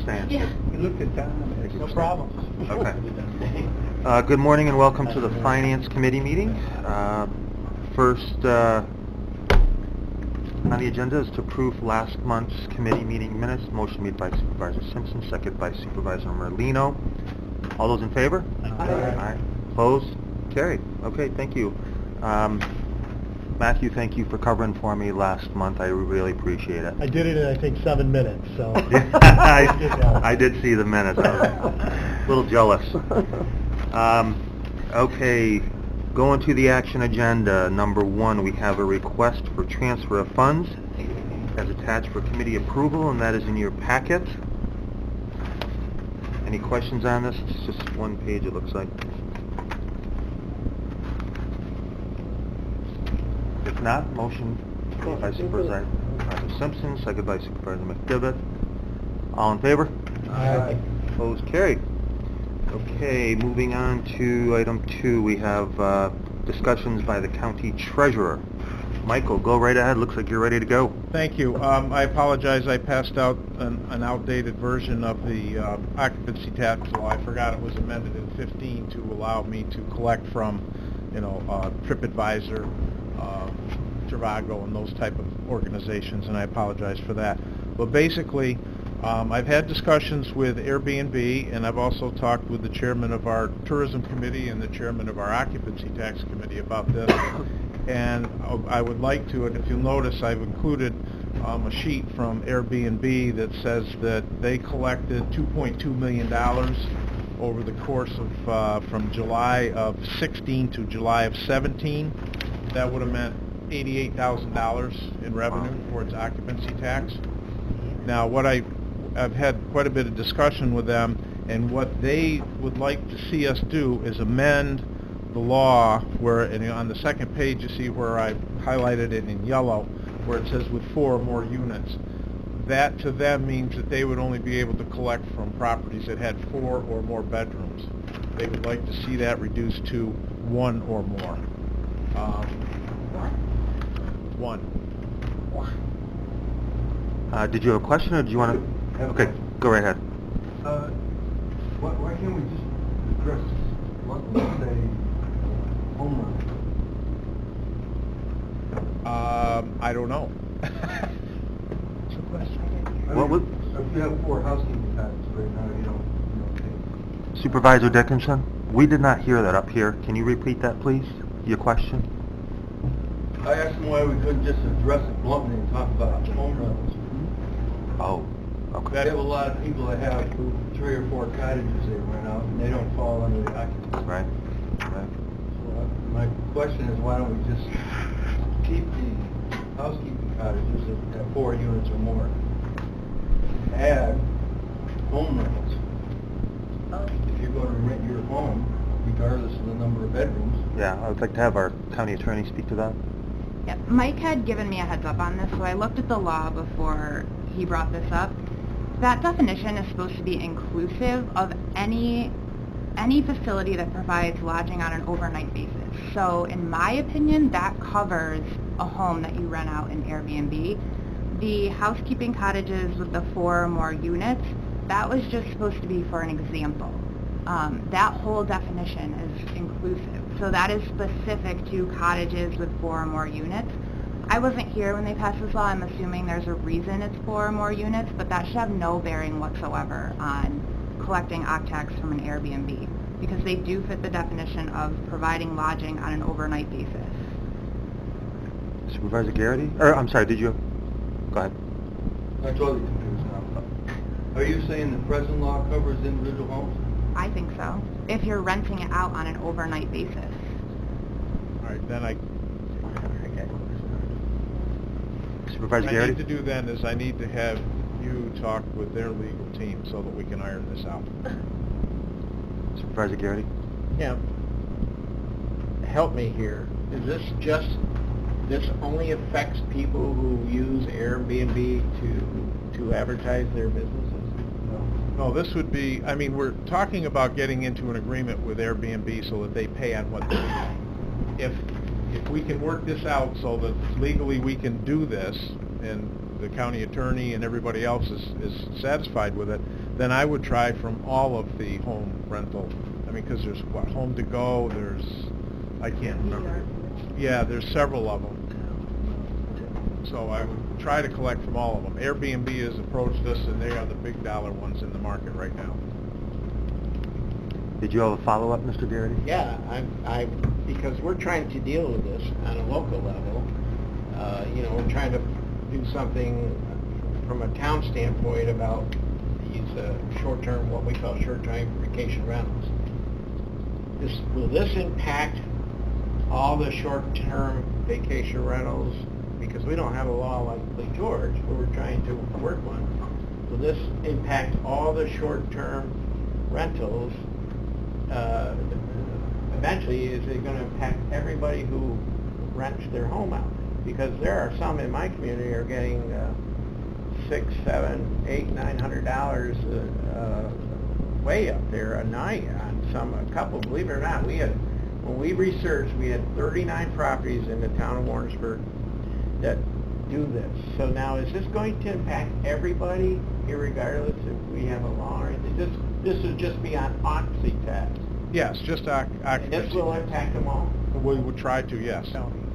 abstain? Yeah. We looked at that, no problem. Okay. Good morning and welcome to the Finance Committee meeting. First on the agenda is to approve last month's committee meeting minutes. Motion made by Supervisor Simpson, second by Supervisor Merlino. All those in favor? Aye. Opposed? Carried. Okay, thank you. Matthew, thank you for covering for me last month. I really appreciate it. I did it in, I think, 7 minutes, so. I did see the minutes. I was a little jealous. Okay, going to the action agenda. Number 1, we have a request for transfer of funds as attached for committee approval, and that is in your packet. Any questions on this? It's just one page, it looks like. If not, motion made by Supervisor Simpson, seconded by Supervisor McDevitt. All in favor? Aye. Opposed? Carried. Okay, moving on to item 2, we have discussions by the county treasurer. Michael, go right ahead. Looks like you're ready to go. Thank you. I apologize. I passed out an outdated version of the occupancy tax law. I forgot it was amended in 15 to allow me to collect from, TripAdvisor, Trivago, and those type of organizations, and I apologize for that. But basically, I've had discussions with Airbnb, and I've also talked with the chairman of our tourism committee and the chairman of our occupancy tax committee about this. And I would like to, and if you'll notice, I've included a sheet from Airbnb that says that they collected $2.2 million over the course of from July of 16 to July of 17. That would have meant $88,000 in revenue towards occupancy tax. Now, I've had quite a bit of discussion with them, and what they would like to see us do is amend the law where, and on the second page you see where I highlighted it in yellow, where it says with 4 or more units. That to them means that they would only be able to collect from properties that had 4 or more bedrooms. They would like to see that reduced to 1 or more. 1. Did you have a question, or do you want to? Okay, go right ahead. Why can't we just address, let's say, home run? I don't know. What's the question? If you have 4 housekeeping cottages right now, you don't take. Supervisor Dickinson, we did not hear that up here. Can you repeat that, please? Your question? I asked them why we couldn't just address it bluntly and talk about home runs. Oh, We okay. have a lot of people that have 3 or 4 cottages they rent out, and they don't fall under the occupancy. Right. So my question is, why don't we just keep the housekeeping cottages at 4 units or more? Add home rentals. If you're going to rent your home, regardless of the number of bedrooms. Yeah, I would like to have our county attorney speak to that. Yeah, Mike had given me a heads up on this, so I looked at the law before he brought this up. That definition is supposed to be inclusive of any facility that provides lodging on an overnight basis. So in my opinion, that covers a home that you rent out in Airbnb. The housekeeping cottages with the 4 or more units, that was just supposed to be for an example. That whole definition is inclusive. So that is specific to cottages with 4 or more units. I wasn't here when they passed this law. I'm assuming there's a reason it's 4 or more units, but that should have no bearing whatsoever on collecting OCTAX from an Airbnb, because they do fit the definition of providing lodging on an overnight basis. Supervisor Garrity? Or, I'm sorry, did you? Go ahead. I'm totally confused now. Are you saying the present law covers individual homes? I think so, if you're renting it out on an overnight basis. All right, then Supervisor what I Garrity? need to do then is I need to have you talk with their legal team so that we can iron this out. Supervisor Garrity? Yeah. Help me here. Is this only affects people who use Airbnb to advertise their businesses? No, this would be, I mean, we're talking about getting into an agreement with Airbnb so that they pay on what they do. If we can work this out so that legally we can do this, and the county attorney and everybody else is satisfied with it, then I would try from all of the home rental. I mean, because there's what, Home to Go, there's, I can't remember. Yeah, there's several of them. So I would try to collect from all of them. Airbnb has approached us, and they are the big dollar ones in the market right now. Did you have a follow-up, Mr. Garrity? Yeah, because we're trying to deal with this on a local level. You know, we're trying to do something from a town standpoint about these short-term, what we call short-term vacation rentals. Will this impact all the short-term vacation rentals? Because we don't have a law like Lake George, where we're trying to work one. Will this impact all the short-term rentals? Eventually, is it going to impact everybody who rents their home out? Because there are some in my community are getting $600, $700, $800, $900 way up there a night on a couple. Believe it or not, when we researched, we had 39 properties in the town of Warrensburg that do this. So now, is this going to impact everybody, irregardless if we have a law or anything? This would just be on occupancy tax. Yes, just And occupancy. this will impact them all? We would try to, yes.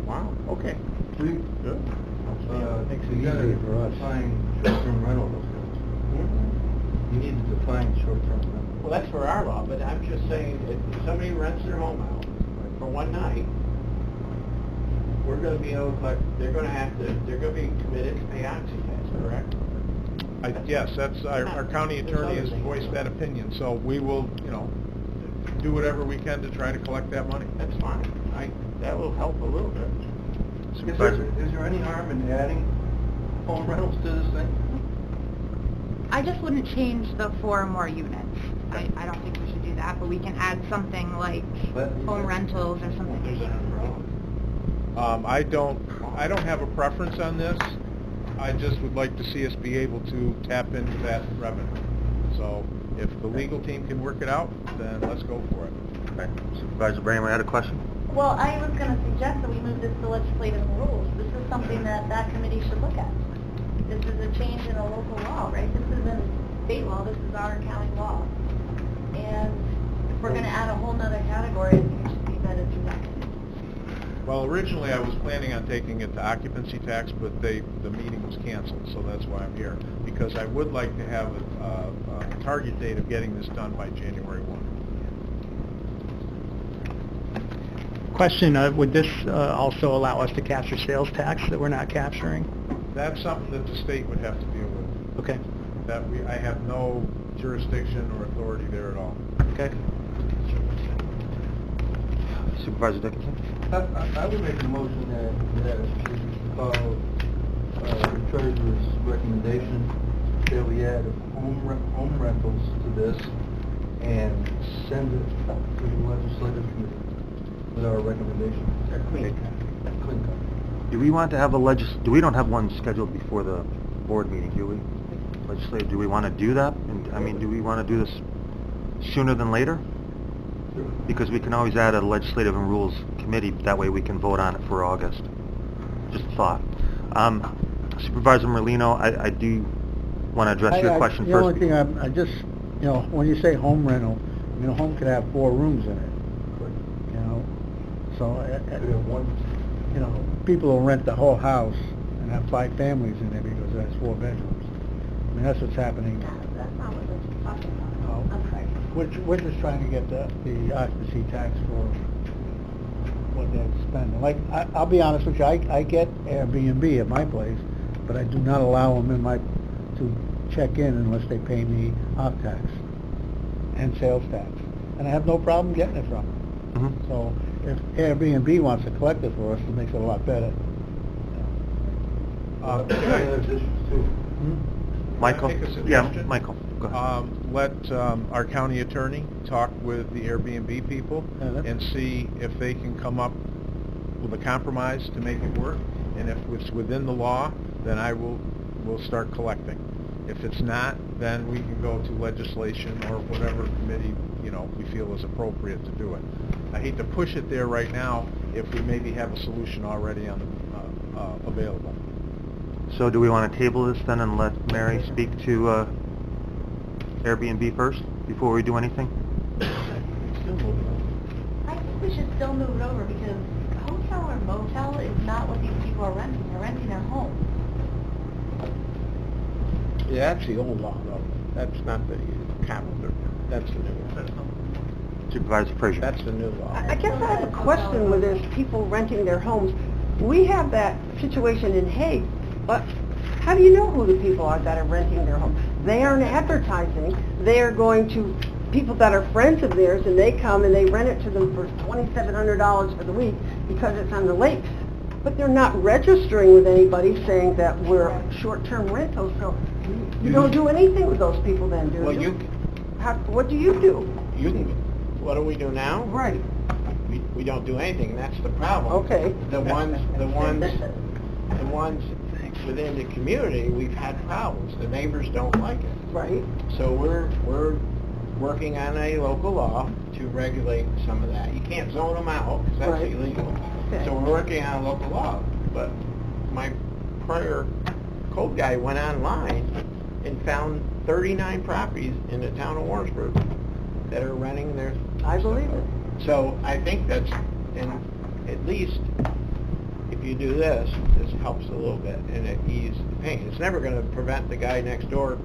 Wow, okay. We, Good. Makes it you gotta easier for us. define short-term rental. You need to define short-term rental. Well, that's for our law, but I'm just saying, if somebody rents their home out for one night, we're gonna be able to collect, they're gonna be committed to pay occupancy tax, correct? Yes, that's, our county attorney has voiced that opinion, so we will, you know, do whatever we can to try to collect that money. That's fine. That will help a little bit. Is there any harm in adding home rentals to this thing? I just wouldn't change the 4 or more units. I don't think we should do that, but we can add something like home rentals or something. I don't have a preference on this. I just would like to see us be able to tap into that revenue. So if the legal team can work it out, then let's go for it. Okay. Supervisor Bramley had a question? Well, I was going to suggest that we move this to legislative rules. This is something that committee should look at. This is a change in a local law, right? This isn't state law, this is our county law. And if we're going to add a whole nother category, I think it should be vetted through that committee. Well, originally I was planning on taking it to occupancy tax, but the meeting was canceled, so that's why I'm here. Because I would like to have a target date of getting this done by January 1. Question, would this also allow us to capture sales tax that we're not capturing? That's something that the state would have to deal with. Okay. I have no jurisdiction or authority there at all. Okay. Supervisor Dickinson? I would make a motion that we follow the treasurer's recommendation that we add home rentals to this and send it to the legislative committee with our recommendation. Clean cut. Do we want to have do we don't have one scheduled before the board meeting, do we? Legislative, do we want to do that? And, I mean, do we want to do this sooner than later? Because we can always add a legislative and rules committee, that way we can vote on it for August. Just a thought. Supervisor Merlino, I do want to address your question The first. only thing I just, you know, when you say home rental, I mean, a home could have 4 rooms in it, you know, so, We have one. you know, people will rent the whole house and have 5 families in there because it has 4 bedrooms. I mean, that's what's happening. That's not what this is talking about. Oh. I'm sorry. We're just trying to get the occupancy tax for what they're spending. Like, I'll be honest with you, I get Airbnb at my place, but I do not allow them to check in unless they pay me off tax and sales tax. And I have no problem getting it from them. Mhm. So if Airbnb wants to collect it for us, it makes it a lot better. There's issues too. Michael? Can I make a Yeah, suggestion? Michael, go ahead. Let our county attorney talk with the Airbnb people Yeah, that's- and see if they can come up with a compromise to make it work. And if it's within the law, then we'll start collecting. If it's not, then we can go to legislation or whatever committee, you know, we feel is appropriate to do it. I hate to push it there right now if we maybe have a solution already available. So do we want to table this then and let Mary speak to Airbnb first, before we do anything? I think we should still move it over because hotel or motel is not what these people are renting. They're renting their home. Yeah, that's the old law, though. That's not the calendar. That's the new one. Supervisor Frazier? That's the new law. I guess I have a question with this people renting their homes. We have that situation in Hague, but how do you know who the people are that are renting their homes? They aren't advertising. They are going to people that are friends of theirs, and they come and they rent it to them for $2,700 for the week because it's on the lakes. But they're not registering with anybody saying that we're short-term rentals, so you don't do anything with those people then, do you? Well, What do you do? you can, what do we do now? Right. We don't do anything, and that's the problem. Okay. The ones within the community, we've had problems. The neighbors don't like it. Right. So we're working on a local law to regulate some of that. You can't zone them out, because that's Right. illegal. Okay. So we're working on a local law. But my prior code guy went online and found 39 properties in the town of Warrensburg that are renting their... I believe it. So I think that's, and at least if you do this helps a little bit and it eases the pain. It's never going to prevent the guy next door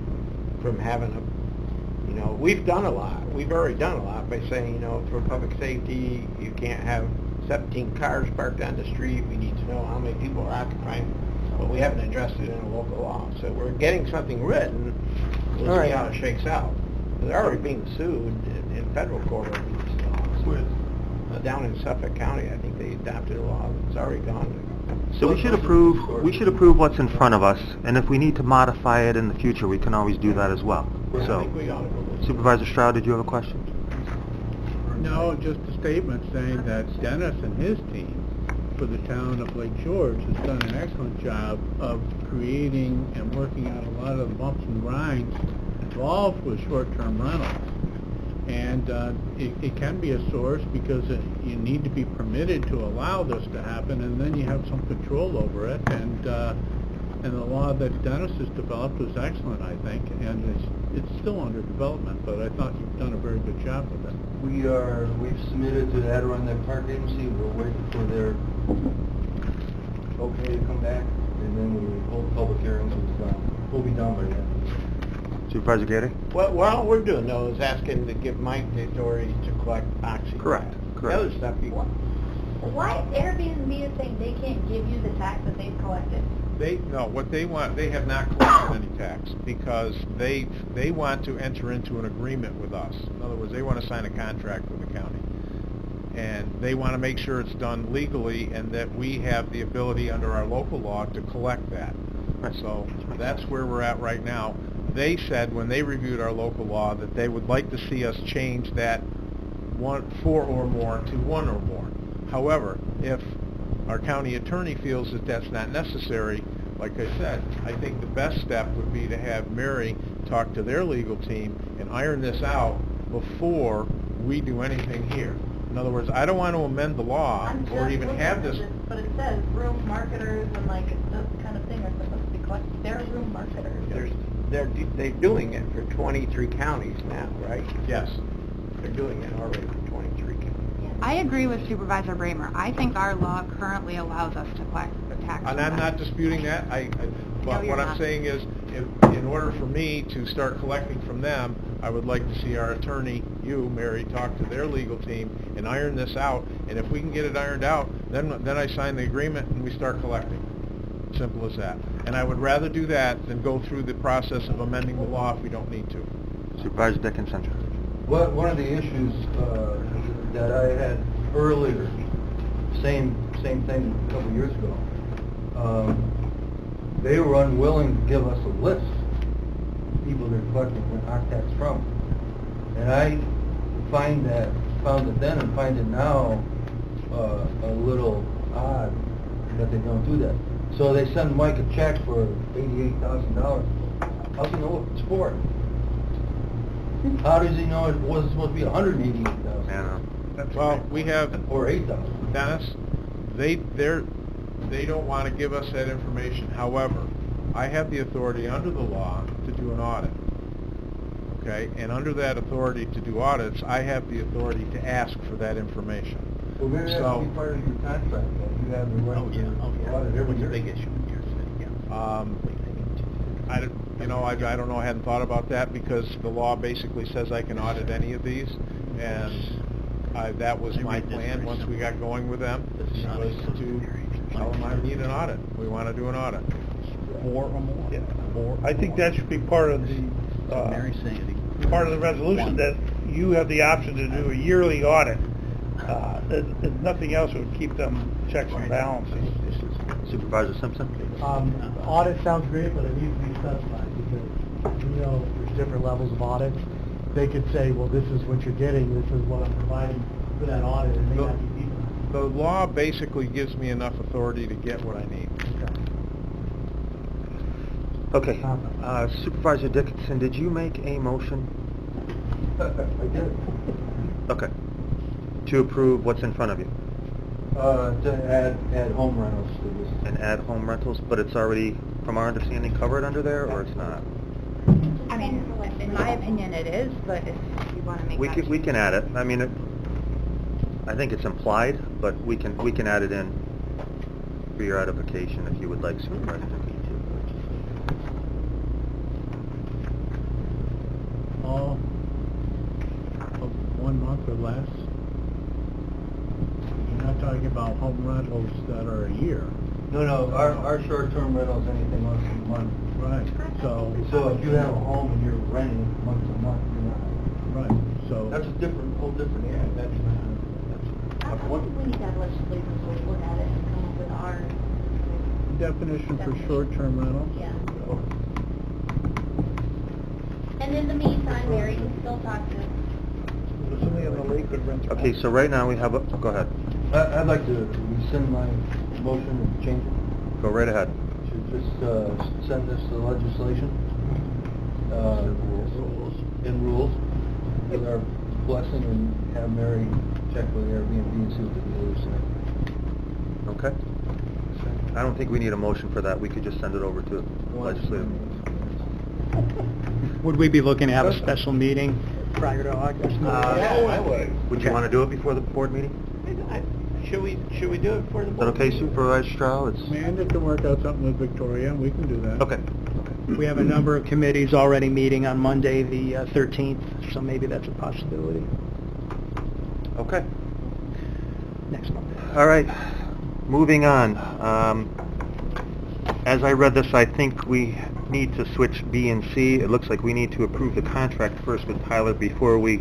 from having a, you know, we've done a lot. We've already done a lot by saying, you know, for public safety, you can't have 17 cars parked on the street. We need to know how many people are occupying, but we haven't addressed it in a local law. So we're getting something written. We'll see how it shakes out. They're already being sued in federal court over these laws. Down in Suffolk County, I think they adopted a law that's already gone. So we should approve what's in front of us, and if we need to modify it in the future, we can always do that as well. I So, think we ought to go with it. Supervisor Stroud, did you have a question? No, just a statement saying that Dennis and his team for the town of Lake George has done an excellent job of creating and working out a lot of the bumps and grinds involved with short-term rentals. And it can be a source because you need to be permitted to allow this to happen, and then you have some control over it. And the law that Dennis has developed was excellent, I think, and it's still under development, but I thought you've done a very good job with it. We've submitted to the Adirondack Park Agency. We're waiting for their okay to come back, and then we hold public hearings. We'll be done by then. Supervisor Gady? What all we're doing, though, is asking to give Mike the authority to collect oxy. Correct, The other stuff you want. Why Airbnb is saying they can't give you the tax that they've collected? What they want, they have not collected any tax because they want to enter into an agreement with us. In other words, they want to sign a contract with the county. And they want to make sure it's done legally and that we have the ability under our local law to collect that. Right. So that's where we're at right now. They said when they reviewed our local law that they would like to see us change that 4 or more to 1 or more. However, if our county attorney feels that that's not necessary, like I said, I think the best step would be to have Mary talk to their legal team and iron this out before we do anything here. In other words, I don't want to amend the law I'm just or even looking have at this. But it says room marketers and like this kind of thing are supposed to be collected. They're room marketers. They're doing it for 23 counties now, right? Yes. They're doing it already for 23 counties. I agree with Supervisor Bramer. I think our law currently allows us to collect the tax. And I'm not disputing that. But you're what I'm not. saying is, in order for me to start collecting from them, I would like to see our attorney, you, Mary, talk to their legal team and iron this out. And if we can get it ironed out, then I sign the agreement and we start collecting. Simple as that. And I would rather do that than go through the process of amending the law if we don't need to. Supervisor Dickinson? One of the issues that I had earlier, same thing a couple years ago, they were unwilling to give us a list of people they're collecting tax from. And I found it then and find it now a little odd that they don't do that. So they send Mike a check for $88,000. How's he know what it's for? How does he know it wasn't supposed to be $188,000? Yeah. Well, we have, Or $8,000? Dennis, they don't want to give us that information. However, I have the authority under the law to do an audit. okay? And under that authority to do audits, I have the authority to ask for that information. Well, maybe that So- should be part of your contract, that you have the right to audit every year. issue in your city, yeah. I don't know, I hadn't thought about that because the law basically says I can audit any of these, and that was my plan once we got going with them, was to tell them I need an audit. We want to do an audit. 4 or more? Yeah. I think that should be part of the, part of the resolution, that you have the option to do a yearly audit. There's nothing else that would keep them checks and balances. Supervisor Simpson? Audit sounds great, but it needs to be specified, because you know there's different levels of audits. They could say, well, this is what you're getting, this is what I'm providing for that audit, and may not be deep enough. The law basically gives me enough authority to get what I need. Okay. Supervisor Dickinson, did you make a motion? I did. Okay. To approve what's in front of you? To add home rentals to this. And add home rentals, but it's already, from our understanding, covered under there, or it's not? I mean, in my opinion, it is, but if you want to make that We change- can add it. I mean, I think it's implied, but we can add it in for your edification if you would like, Supervisor Dickinson. All of 1 month or less? You're not talking about home rentals that are a year. No, our short-term rentals, anything less than a month. Right, so if you have a home and you're renting month to month, you're not. right, so That's a whole different, yeah, that's. I think we need to have legislation so we look at it and come up with our, definition for short-term rentals. yeah. And in the meantime, Mary can still talk to Somebody on the lake could rent. Okay, so right now we have a, go ahead. I'd like to rescind my motion and change it. Go right ahead. To just send this to legislation. In rules. With our blessing, and have Mary check with Airbnb and see what the deal is. Okay. I don't think we need a motion for that. We could just send it over to legislative. Would we be looking to have a special meeting prior to August? I would. Would you want to do it before the board meeting? Should we do it for the Is that board? okay, Supervisor Strauss? It's, Amanda can work out something with Victoria, we can do that. okay. We have a number of committees already meeting on Monday, the 13th, so maybe that's a possibility Okay. next month. All right, moving on. As I read this, I think we need to switch B and C. It looks like we need to approve the contract first with Tyler before we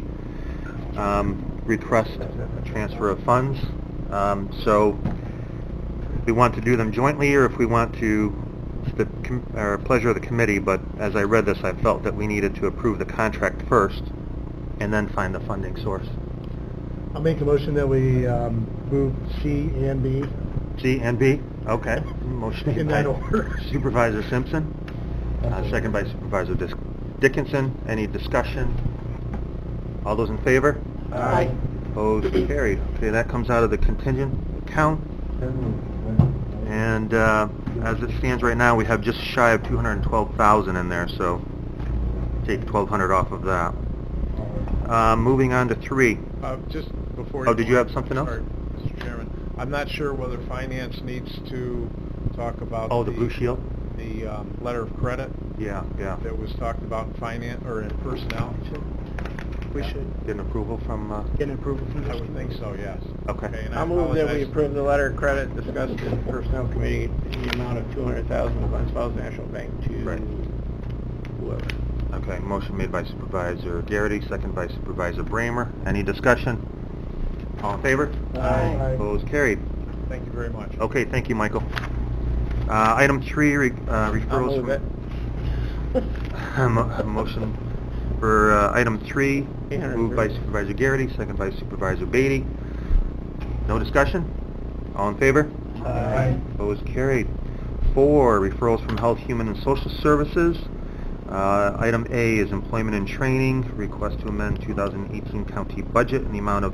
request a transfer of funds. So if we want to do them jointly, or if we want to, it's the pleasure of the committee, but as I read this, I felt that we needed to approve the contract first and then find the funding source. I'll make a motion that we move C and B. C and B? Okay. Motion made In by that order. Supervisor Simpson, second by Supervisor Dickinson. Any discussion? All those in favor? Aye. Opposed? Carried. Okay, that comes out of the contingent account. And as it stands right now, we have just shy of $212,000 in there, so take $1,200 off of that. Moving on to 3. Just before Oh, did you have something else? Sorry, Mr. Chairman. I'm not sure whether finance needs to talk about Oh, the Blue Shield? the letter of credit Yeah. that was talked about in finance, or in personnel. We should Get an approval from, get an approval from I this. would think so, yes. Okay. And I I'll move that we apologize. approve the letter of credit discussed in Personnel Committee in the amount of $200,000 of Glens Falls National Bank to Right. whoever. Okay, motion made by Supervisor Garrity, second by Supervisor Bramer. Any discussion? All in favor? Aye. Opposed? Carried. Thank you very much. Okay, thank you, Michael. Item 3, I'll referrals move it. from... motion for item 3, moved by 830. Supervisor Garrity, second by Supervisor Beatty. No discussion? All in favor? Aye. Opposed? Carried. 4, referrals from Health, Human, and Social Services. Item A is employment and training, request to amend 2018 county budget in the amount of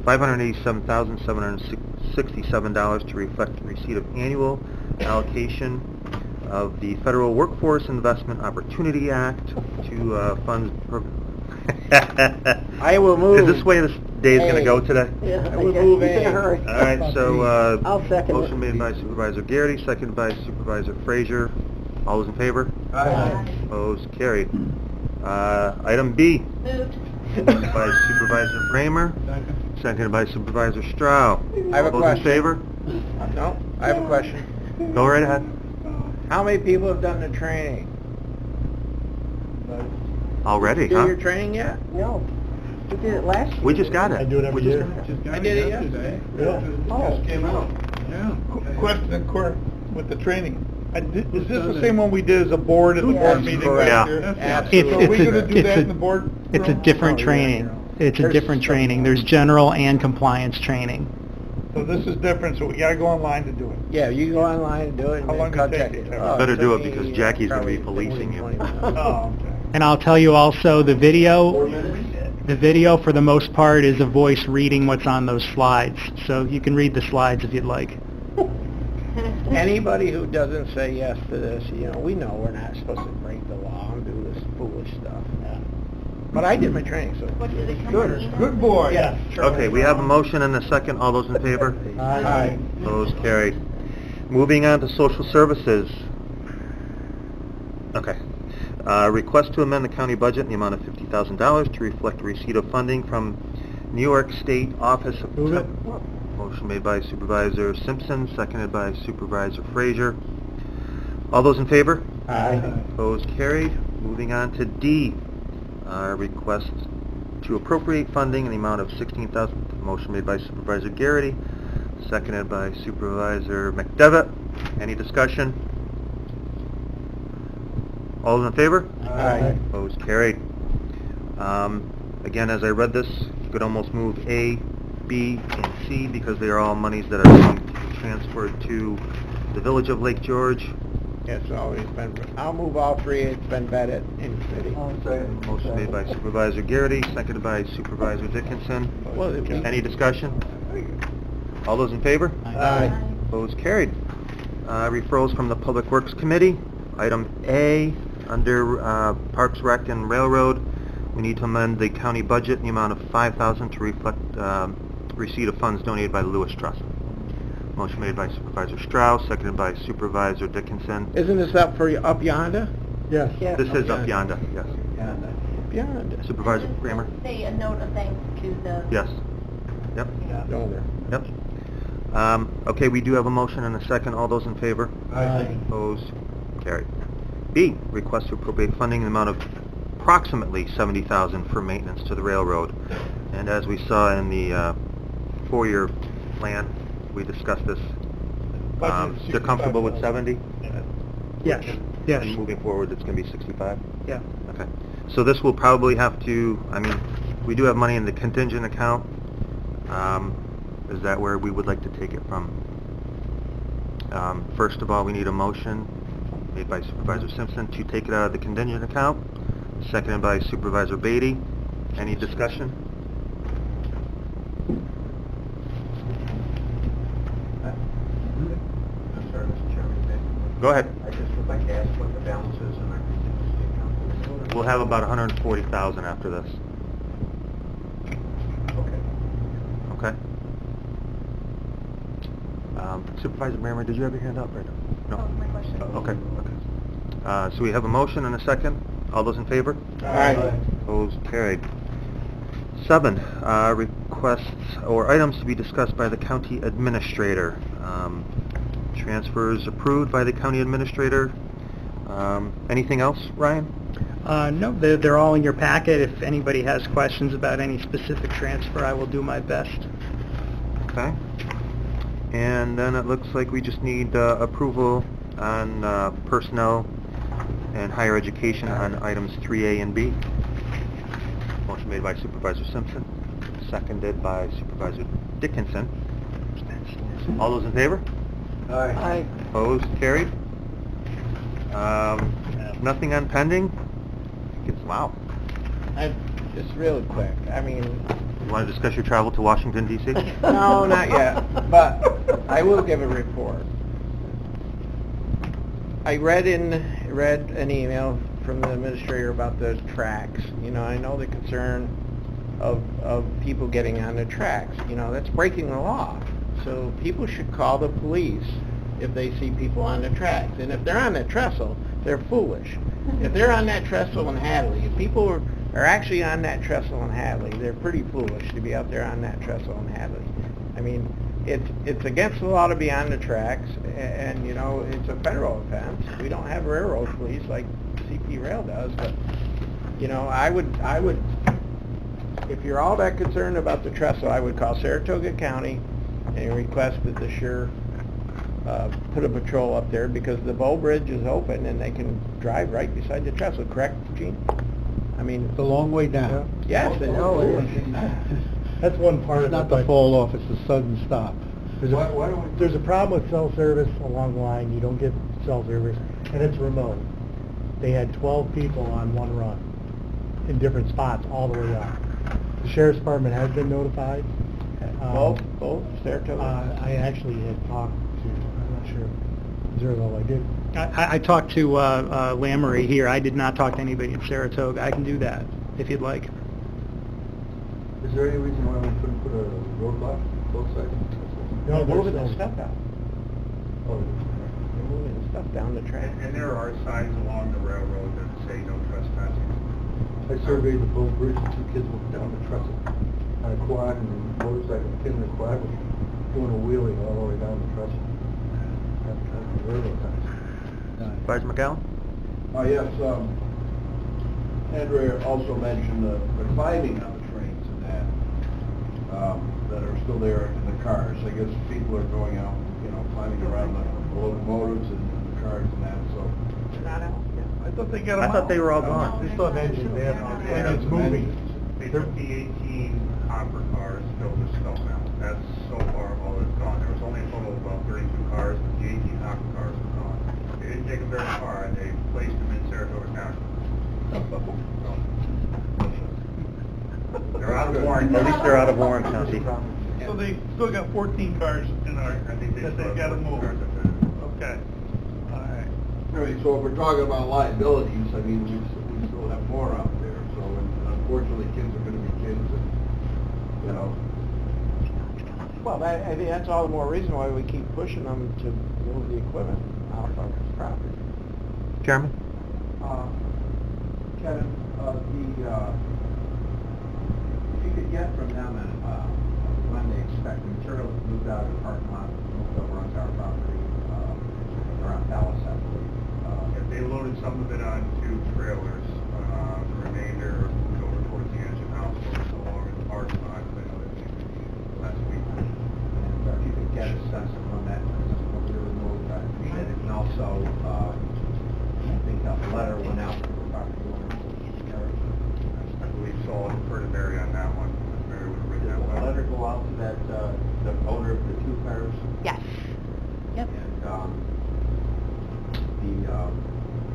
$587,767 to reflect receipt of annual allocation of the Federal Workforce Investment Opportunity Act to funds I will move. Is this way this day's gonna go today? Yeah, I I would guess move he's in A. a hurry. All right, so, I'll second it. motion made by Supervisor Garrity, seconded by Supervisor Frazier. All those in favor? Aye. Opposed, carried. Item B, Moved. moved by Supervisor Bramer, seconded by Supervisor Stroh. I have a All those in question. favor? No, I have a question. Go right ahead. How many people have done the training? Already, Do huh? your training yet? No, we did it last year. We just got it. I do it every We just year. got it. I did it yesterday. Yeah. Just came out. Yeah. Question, with the training. Is this the same one we did as a board at the board meeting correct. last year? Absolutely. So are we gonna do that in the board? It's a room? different Oh, yeah. training. It's a There's different some- training. There's general and compliance training. So this is different, so we gotta go online to do it. Yeah, you go online and do it. How and long then does it contact take you? it. Better took do it me, because Jackie's gonna be probably policing you. 20 minutes. Oh, okay. And I'll tell you also, the 4 video, minutes? the video for the most part is a voice reading what's on those slides. So you can read the slides if you'd like. Anybody who doesn't say yes to this, we know we're not supposed to break the law and do this foolish stuff. But I did my training, so. What did it come on email? Good boy. Yeah. sure. Okay, we have a motion and a second. All those in favor? Aye. Opposed, carried. Moving on to social services. Okay. Request to amend the county budget in the amount of $50,000 to reflect receipt of funding from New York State Office of... Move it. Motion made by Supervisor Simpson, seconded by Supervisor Frazier. All those in favor? Aye. Opposed, carried. Moving on to D, request to appropriate funding in the amount of $16,000. Motion made by Supervisor Garrity, seconded by Supervisor McDevitt. Any discussion? All those in favor? Aye. Opposed, carried. Again, as I read this, you could almost move A, B, and C because they are all monies that are being transferred to the Village of Lake George. It's always been, I'll move all three, it's been vetted in committee. Motion made by Supervisor Garrity, seconded by Supervisor Dickinson. Well, it- Any discussion? All those in favor? Aye. Opposed, carried. Referrals from the Public Works Committee. Item A, under Parks, Rec, and Railroad, we need to amend the county budget in the amount of $5,000 to reflect receipt of funds donated by the Lewis Trust. Motion made by Supervisor Strauss, seconded by Supervisor Dickinson. Isn't this up yonder? Yes. Yeah. This is up yonder, yes. Yonder. Supervisor Kramer? Say a note of thanks to the... Yes. Yep. Yonder. Yep. Okay, we do have a motion and a second. All those in favor? Aye. Opposed? Carried. B, request to appropriate funding in the amount of approximately $70,000 for maintenance to the railroad. And as we saw in the four-year plan, we discussed this. Budget is They're comfortable with 65,000. 70? Yes, yes, And moving forward, it's going to be 65? yeah. Okay. So this will probably have to, we do have money in the contingent account. Is that where we would like to take it from? First of all, we need a motion made by Supervisor Simpson to take it out of the contingent account, seconded by Supervisor Beatty. Any discussion? I'm sorry, Mr. Chairman. Go ahead. I just would like to ask what the balance is in our contingency account. We'll have about $140,000 after this. Okay. Okay? Supervisor Bramer, did you have your hand up right now? No? Oh, my question. Okay, okay. So we have a motion and a second. All those in favor? Aye. Opposed, carried. 7, requests or items to be discussed by the county administrator. Transfers approved by the county administrator. Anything else, Ryan? No, they're all in your packet. If anybody has questions about any specific transfer, I will do my best. Okay. And then it looks like we just need approval on personnel and higher education on items 3A and B. Motion made by Supervisor Simpson, seconded by Supervisor Dickinson. All those in favor? Aye. Opposed, carried. Nothing on pending? Wow. Just real quick, You want to discuss your travel to Washington, D.C.? no, not yet, but I will give a report. I read an email from the administrator about the tracks. You know, I know the concern of people getting on the tracks. You know, that's breaking the law. So people should call the police if they see people on the tracks. And if they're on that trestle, they're foolish. If they're on that trestle in Hadley, if people are actually on that trestle in Hadley, they're pretty foolish to be out there on that trestle in Hadley. I mean, it's against the law to be on the tracks, and you know, it's a federal offense. We don't have railroad police like CP Rail does, but you know, I would, if you're all that concerned about the trestle, I would call Saratoga County and request that the sheriff put a patrol up there, because the Bow Bridge is open and they can drive right beside the trestle. Correct, Gene? I mean, It's a long way down. yes, I know it is. That's one part It's of it. not the but fall off, it's the sudden stop. There's a problem with cell service along the line, you don't get cell service, and it's remote. They had 12 people on one run in different spots all the way up. The sheriff's department has been notified. Both Saratoga. I actually had talked to, I'm not sure, Zerlo, I did. I talked to Lamoury here. I did not talk to anybody in Saratoga. I can do that if you'd like. Is there any reason why we couldn't put a roadblock both sides? No, They're moving there's the no- stuff out. Oh, They're moving the stuff down the track. And there are signs along the railroad that say no trespassing. I surveyed the Bow Bridge, and 2 kids went down the trestle on a quad, and the motorcycle, kid in the quad was doing a wheelie all the way down the trestle. That's railroad ties. Supervisor McGowan? Yes, Andrea also mentioned the climbing on the trains and that are still there in the cars. I guess people are going out, you know, climbing around the locomotives and the cars and that, so. They're not out. I thought they got I thought they were all gone. They still have engines, they have, and it's moving. They took the 18 hopper cars, filled with snow now. That's so far all that's gone. There was only a total of about 32 cars, but the 18 hopper cars were gone. They didn't take them very far, and they placed them in Saratoga County. They're out of warranty. At least they're out of Warren County. So they still got 14 cars in our, I think that they've got gotta move. Okay. All right. I mean, so if we're talking about liabilities, I mean, we still have more out there, so unfortunately, kids are gonna be kids, and, you know. Well, I think that's all the more reason why we keep pushing them to move the equipment off our property. Chairman? Kevin, if you could get from them when they expect the materials moved out of the parking lot, moved over onto our property, around Dallas, I believe. If they loaded some of it onto trailers, the remainder moved over towards the engine house, or so along in the parking lot, I know that last week. And if you could get a sense of when that will be removed, I appreciate it. And also, I think a letter went out to the property owner. I believe Saul deferred to Mary on that one. Mary would have written that Did well. a letter go out to that, the owner of the 2 cars? Yes. Yep. And,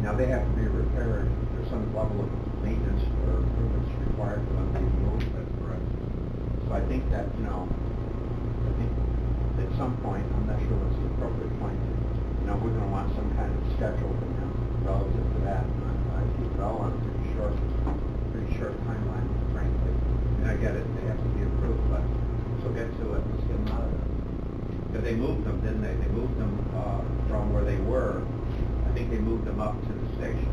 now they have to be repaired, there's some level of maintenance or improvements required for them to be moved, that's correct. So I think that, you know, at some point, I'm not sure what's the appropriate point, you know, we're gonna want some kind of schedule from them relative to that. And I keep it all on a pretty short timeline, frankly. And I get it, they have to be approved, but so get to it, let's get them out of there. Because they moved them, didn't they? They moved them from where they were. I think they moved them up to the station.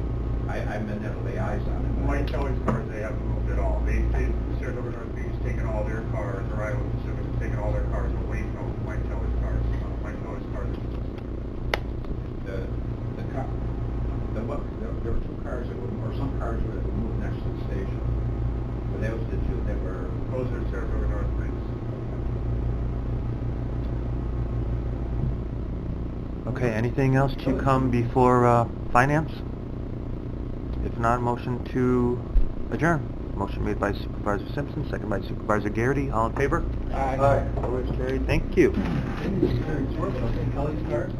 I've been there to lay eyes on it. Mike Kelly's cars, they haven't moved at all. Saratoga Northeast taken all their cars, or Iowa Pacific has taken all their cars away from Mike Kelly's cars. Mike Kelly's cars. The car, there were 2 cars that were, or some cars that were moved next to the station. But those were the 2 that were. Those are Saratoga Northeast. Okay, anything else to come before finance? If not, motion to adjourn. Motion made by Supervisor Simpson, second by Supervisor Garrity. All in favor? Aye. Always carried. Thank you. Kelly's cars?